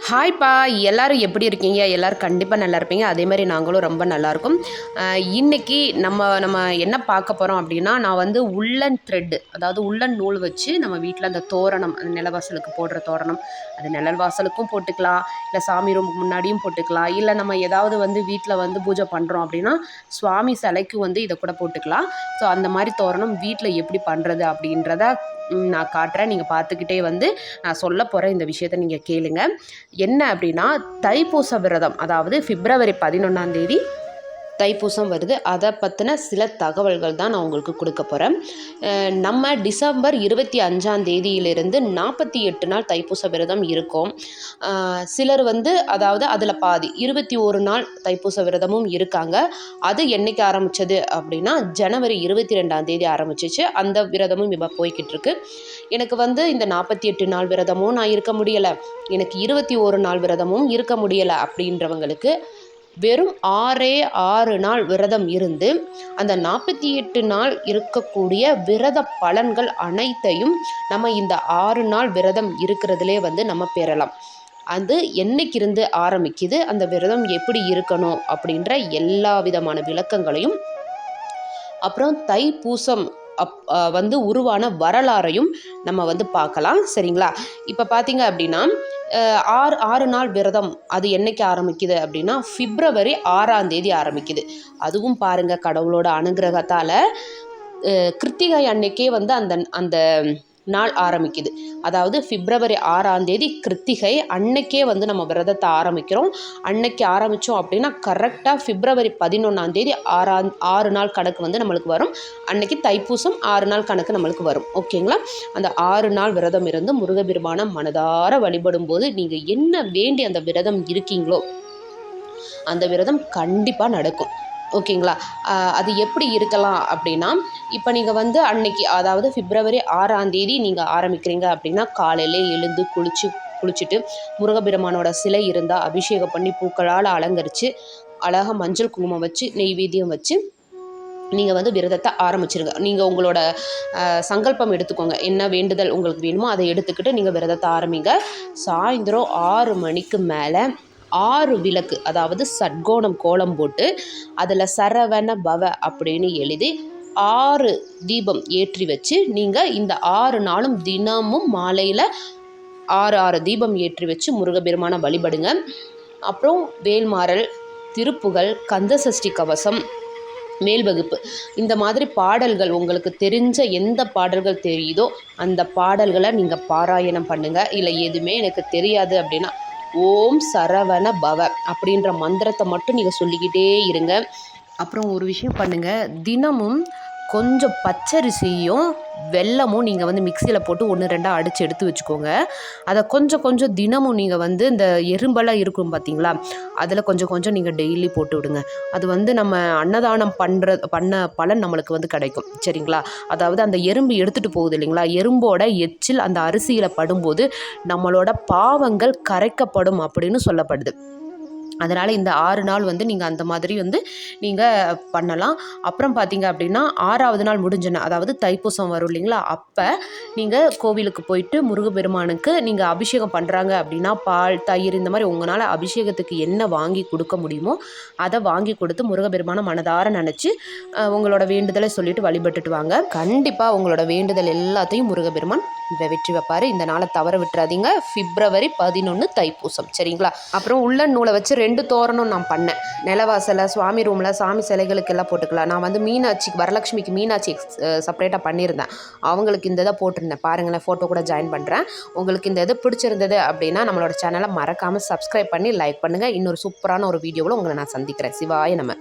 ஹாய்ப்பா, எல்லாரும் எப்படி இருக்கீங்க? எல்லாரும் கண்டிப்பாக நல்லா இருப்பீங்க. அதே மாதிரி நாங்களும் ரொம்ப நல்லாயிருக்கோம். இன்னைக்கு நம்ம என்ன பார்க்க போகிறோம் அப்படின்னா, நான் வந்து உள்ளன் த்ரெட்டு, அதாவது உள்ளன் நூல் வச்சு நம்ம வீட்டில் அந்த தோரணம், அந்த நிலவாசலுக்கு போடுற தோரணம், அது நிழல் வாசலுக்கும் போட்டுக்கலாம், இல்லை சாமி ரூமுக்கு முன்னாடியும் போட்டுக்கலாம், இல்லை நம்ம ஏதாவது வந்து வீட்டில் வந்து பூஜை பண்ணுறோம் அப்படின்னா சுவாமி சிலைக்கு வந்து இதை கூட போட்டுக்கலாம். ஸோ அந்த மாதிரி தோரணம் வீட்டில் எப்படி பண்ணுறது அப்படின்றத நான் காட்டுறேன். நீங்கள் பார்த்துக்கிட்டே வந்து நான் சொல்ல போகிற இந்த விஷயத்தை நீங்கள் கேளுங்க. என்ன அப்படின்னா, தைப்பூச விரதம், அதாவது பிப்ரவரி 11 தைப்பூசம் வருது. அதை பற்றின சில தகவல்கள் தான் நான் உங்களுக்கு கொடுக்க போகிறேன். நம்ம டிசம்பர் 25 48 நாள் தைப்பூச விரதம் இருக்கும். சிலர் வந்து அதாவது அதில் பாதி 21 நாள் தைப்பூச விரதமும் இருக்காங்க. அது என்னைக்கு ஆரம்பித்தது அப்படின்னா ஜனவரி 22 ஆரம்பிச்சிச்சு. அந்த விரதமும் இப்போ போய்கிட்டு இருக்கு. எனக்கு வந்து இந்த 48 நாள் விரதமும் நான் இருக்க முடியலை, எனக்கு 21 நாள் விரதமும் இருக்க முடியலை அப்படின்றவங்களுக்கு வெறும் 6 நாள் விரதம் இருந்து அந்த 48 நாள் இருக்கக்கூடிய விரத பலன்கள் அனைத்தையும் நம்ம இந்த 6 நாள் விரதம் இருக்கிறதுலே வந்து நம்ம பெறலாம். அது என்னைக்கு இருந்து ஆரம்பிக்குது, அந்த விரதம் எப்படி இருக்கணும் அப்படின்ற எல்லா விதமான விளக்கங்களையும், அப்புறம் தைப்பூசம் வந்து உருவான வரலாறையும் நம்ம வந்து பார்க்கலாம். சரிங்களா? இப்போ பார்த்தீங்க அப்படின்னா 6 நாள் விரதம் அது என்னைக்கு ஆரம்பிக்குது அப்படின்னா பிப்ரவரி 6 ஆரம்பிக்குது. அதுவும் பாருங்கள், கடவுளோட அனுகிரகத்தால் கிருத்திகை அன்னைக்கே வந்து அந்த நாள் ஆரம்பிக்குது. அதாவது பிப்ரவரி 6 கிருத்திகை அன்னைக்கே வந்து நம்ம விரதத்தை ஆரம்பிக்கிறோம். அன்னைக்கு ஆரம்பித்தோம் அப்படின்னா கரெக்டாக பிப்ரவரி 11 6 நாள் கணக்கு வந்து நம்மளுக்கு வரும். அன்னைக்கு தைப்பூசம் 6 நாள் கணக்கு நம்மளுக்கு வரும். ஓகேங்களா? அந்த 6 நாள் விரதம் இருந்து முருகபெருமான மனதார வழிபடும் போது நீங்கள் என்ன வேண்டி அந்த விரதம் இருக்கீங்களோ அந்த விரதம் கண்டிப்பாக நடக்கும். ஓகேங்களா? அது எப்படி இருக்கலாம் அப்படின்னா, இப்போ நீங்கள் வந்து அன்னைக்கு, அதாவது பிப்ரவரி 6 நீங்கள் ஆரம்பிக்கிறீங்க அப்படின்னா காலையிலே எழுந்து குளிச்சுட்டு முருகபெருமானோட சிலை இருந்தால் அபிஷேகம் பண்ணி பூக்களால் அலங்கரித்து அழகாக மஞ்சள் குங்குமம் வச்சு நெய்வேத்தியம் வச்சு நீங்கள் வந்து விரதத்தை ஆரம்பிச்சிருங்க. நீங்கள் உங்களோட சங்கல்பம் எடுத்துக்கோங்க, என்ன வேண்டுதல் உங்களுக்கு வேணுமோ அதை எடுத்துக்கிட்டு நீங்கள் விரதத்தை ஆரம்பிங்க. சாயந்தரம் 6 மணிக்கு மேலே 6 விளக்கு, அதாவது சட்கோணம் கோலம் போட்டு அதில் சரவண பவ அப்படின்னு எழுதி 6 தீபம் ஏற்றி வச்சு நீங்கள் இந்த 6 நாளும் தினமும் மாலையில் 6 தீபம் ஏற்றி வச்சு முருகபெருமான வழிபடுங்க. அப்புறம் வேல்மாறல், திருப்புகழ், கந்தசஷ்டி கவசம், மேல்வகுப்பு, இந்த மாதிரி பாடல்கள் உங்களுக்கு தெரிஞ்ச எந்த பாடல்கள் தெரியுதோ அந்த பாடல்களை நீங்கள் பாராயணம் பண்ணுங்கள். இல்லை எதுவுமே எனக்கு தெரியாது அப்படின்னா ஓம் சரவண பவ அப்படின்ற மந்திரத்தை மட்டும் நீங்கள் சொல்லிக்கிட்டே இருங்க. அப்புறம் ஒரு விஷயம் பண்ணுங்கள், தினமும் கொஞ்சம் பச்சரிசியும் வெல்லமும் நீங்கள் வந்து மிக்சியில் போட்டு 1-2 அடித்து எடுத்து வச்சுக்கோங்க. அதை கொஞ்சம் தினமும் நீங்கள் வந்து இந்த எறும்பெல்லாம் இருக்கும் பார்த்தீங்களா, அதில் கொஞ்சம் நீங்கள் டெய்லி போட்டு விடுங்க. அது வந்து நம்ம அன்னதானம் பண்ண பலன் நம்மளுக்கு வந்து கிடைக்கும். சரிங்களா? அதாவது அந்த எறும்பு எடுத்துகிட்டு போகுது இல்லைங்களா, எறும்போட எச்சில் அந்த அரிசியில் படும்போது நம்மளோட பாவங்கள் கரைக்கப்படும் அப்படின்னு சொல்லப்படுது. அதனால் இந்த 6 நாள் வந்து நீங்கள் அந்த மாதிரி வந்து நீங்கள் பண்ணலாம். அப்புறம் பார்த்தீங்க அப்படின்னா 6வது நாள் முடிஞ்சன, அதாவது தைப்பூசம் வரும் இல்லைங்களா, அப்போ நீங்கள் கோவிலுக்கு போயிட்டு முருகப்பெருமானுக்கு நீங்கள் அபிஷேகம் பண்ணுறாங்க அப்படின்னா பால், தயிர், இந்த மாதிரி உங்களால் அபிஷேகத்துக்கு என்ன வாங்கி கொடுக்க முடியுமோ அதை வாங்கி கொடுத்து முருகப்பெருமானை மனதார நினச்சி உங்களோட வேண்டுதலை சொல்லிட்டு வழிபட்டுட்டு வாங்க. கண்டிப்பாக உங்களோட வேண்டுதல் எல்லாத்தையும் முருகப்பெருமான் வெற்றி வைப்பார். இந்த நாளை தவற விட்டுறாதீங்க. பிப்ரவரி 11 தைப்பூசம். சரிங்களா? அப்புறம் உள்ளன் நூலை வச்சு 2 தோரணம் நான் பண்ணேன். நிலவாசலை, சுவாமி ரூமில், சாமி சிலைகளுக்கு எல்லாம் போட்டுக்கலாம். நான் வந்து மீனாட்சிக்கு, வரலட்சுமிக்கு மீனாட்சி செப்பரேட்டாக பண்ணியிருந்தேன். அவங்களுக்கு இந்த இதை போட்டிருந்தேன் பாருங்களேன், ஃபோட்டோ கூட ஜாயின் பண்ணுறேன். உங்களுக்கு இந்த இது பிடிச்சிருந்தது அப்படின்னா நம்மளோட சேனலை மறக்காமல் சப்ஸ்கிரைப் பண்ணி லைக் பண்ணுங்கள். இன்னொரு சூப்பரான ஒரு வீடியோவில் உங்களை நான் சந்திக்கிறேன். சிவாய நம.